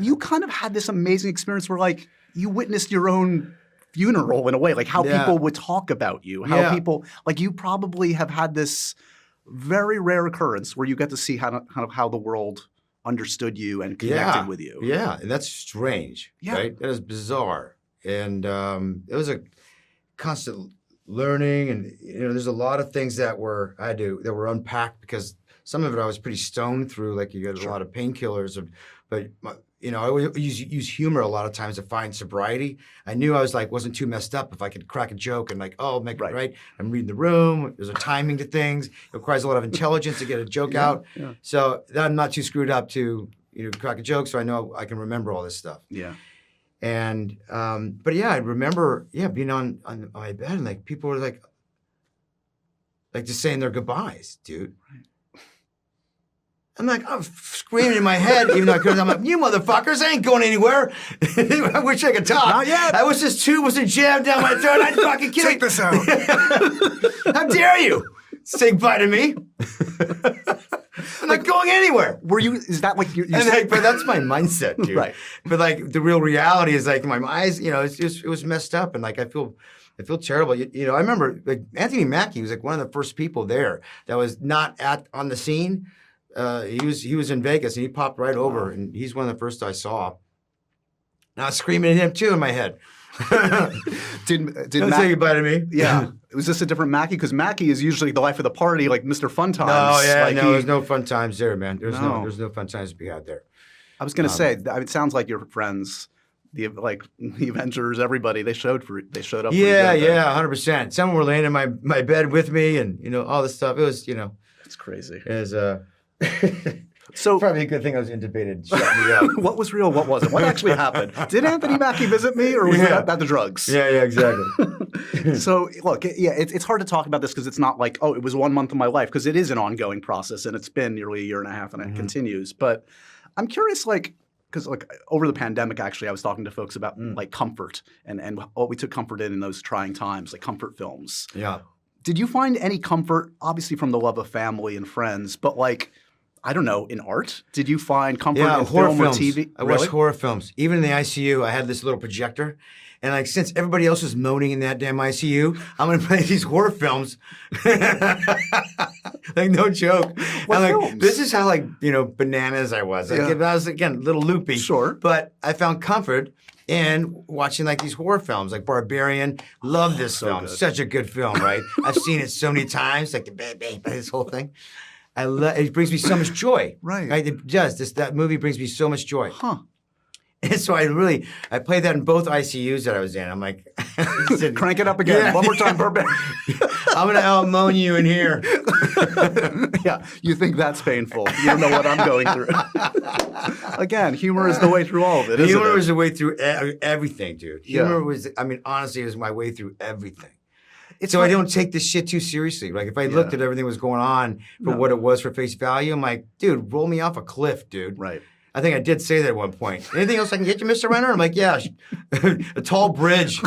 You kind of had this amazing experience where like you witnessed your own funeral in a way, like how people would talk about you, how people like you probably have had this very rare occurrence where you get to see how the world understood you and connected with you. Yeah, and that's strange, right? That is bizarre. And it was a constant learning, and there's a lot of things that were unpacked because some of it I was pretty stoned through, like you get a lot of painkillers, but I always use humor a lot of times to find sobriety. I knew I wasn't too messed up if I could crack a joke and make it right. I'm reading the room. There's a timing to things. It requires a lot of intelligence to get a joke out. Yeah. So I'm not too screwed up to crack a joke. So I know I can remember all this stuff. Yeah. And but I remember being on my bed and like people were like just saying their goodbyes, dude. Right. I'm like, I'm screaming in my head, even though I couldn't. I'm like, you motherfuckers, I ain't going anywhere. I wish I could talk. Not yet. I wish this tube wasn't jammed down my throat. I'd fucking kill Take this out. How dare you say goodbye to me? I'm not going anywhere. Is that like you but that's my mindset, dude. Right. But like the real reality is like my eyes, it was messed up, and like I feel terrible. I remember like Anthony Mackie was like one of the first people there that was not on the scene. He was in Vegas and he popped right over, and he's one of the first I saw. And I was screaming at him too in my head. Did Don't say goodbye to me. Yeah. Was this a different Mackie? Because Mackie is usually the life of the party, like Mr. Fun Times. Oh yeah, there's no fun times there, man. There's no fun times to be had there. I was going to say, it sounds like your friends, the Avengers, everybody, they showed up. Yeah, 100%. Some were laying in my bed with me, and all this stuff. It was, it's crazy. It was so probably a good thing I was intubated. Shut me up. What was real? What wasn't? What actually happened? Did Anthony Mackie visit me, or was it about the drugs? Yeah, exactly. So look, it's hard to talk about this because it's not like, it was 1 month of my life, because it is an ongoing process, and it's been nearly a year and a half, and it continues. But I'm curious, because over the pandemic, actually, I was talking to folks about like comfort and what we took comfort in those trying times, like comfort films. Yeah. Did you find any comfort, obviously from the love of family and friends, but I don't know, in art? Did you find comfort in horror film films. or TV? I watched horror films. Even in the ICU, I had this little projector. And since everybody else was moaning in that damn ICU, I'm going to play these horror films. No joke. What films? This is how bananas I was. I was, again, a little loopy. Sure. But I found comfort in watching these horror films, like Barbarian. Love this film. Good. Such a good film, right? I've seen it so many times, this whole thing. It brings me so much joy. Right. It does. That movie brings me so much joy. Huh. And so I played that in both ICUs that I was in. I'm like, crank it up again. Yeah. One more time, Barbarian. I'm going to out-moan you in here. Yeah, you think that's painful. You don't know what I'm going through. Again, humor is the way through all of it, isn't it? Humor is the way through everything, dude. Humor was, honestly, it was my way through everything. I don't take this shit too seriously. Like, if I looked at everything that was going on for what it was for face value, I'm like, dude, roll me off a cliff, dude. Right. I think I did say that at one point. Anything else I can get you, Mr. Renner? I'm like, yeah, a tall bridge,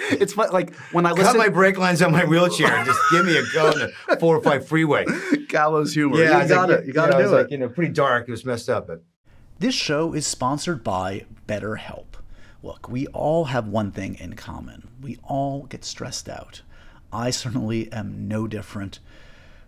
It's fun, like when I listen. Cut my brake lines on my wheelchair and just give me a go on the 405 freeway. Gallows humor. Yeah, you got to do it. Pretty dark. It was messed up. But this show is sponsored by BetterHelp. Look, we all have one thing in common. We all get stressed out. I certainly am no different.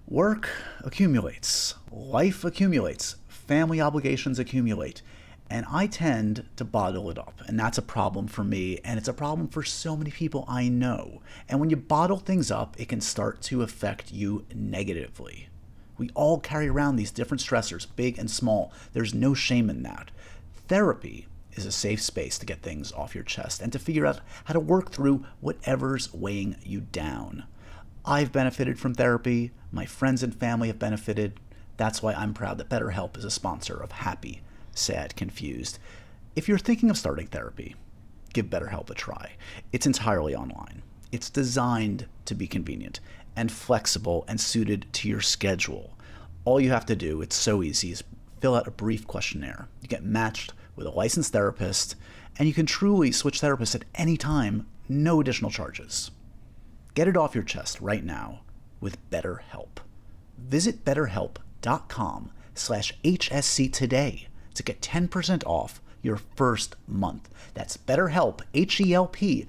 Work accumulates. Life accumulates. Family obligations accumulate. And I tend to bottle it up. And that's a problem for me. And it's a problem for so many people I know. And when you bottle things up, it can start to affect you negatively. We all carry around these different stressors, big and small. There's no shame in that. Therapy is a safe space to get things off your chest and to figure out how to work through whatever's weighing you down. I've benefited from therapy. My friends and family have benefited. That's why I'm proud that BetterHelp is a sponsor of Happy, Sad, Confused. If you're thinking of starting therapy, give BetterHelp a try. It's entirely online. It's designed to be convenient and flexible and suited to your schedule. All you have to do, it's so easy, is fill out a brief questionnaire. You get matched with a licensed therapist, and you can truly switch therapists at any time, no additional charges. Get it off your chest right now with BetterHelp. Visit BetterHelp.com/HSC today. to get 10% off your first month. That's BetterHelp, HELP.com/HSC.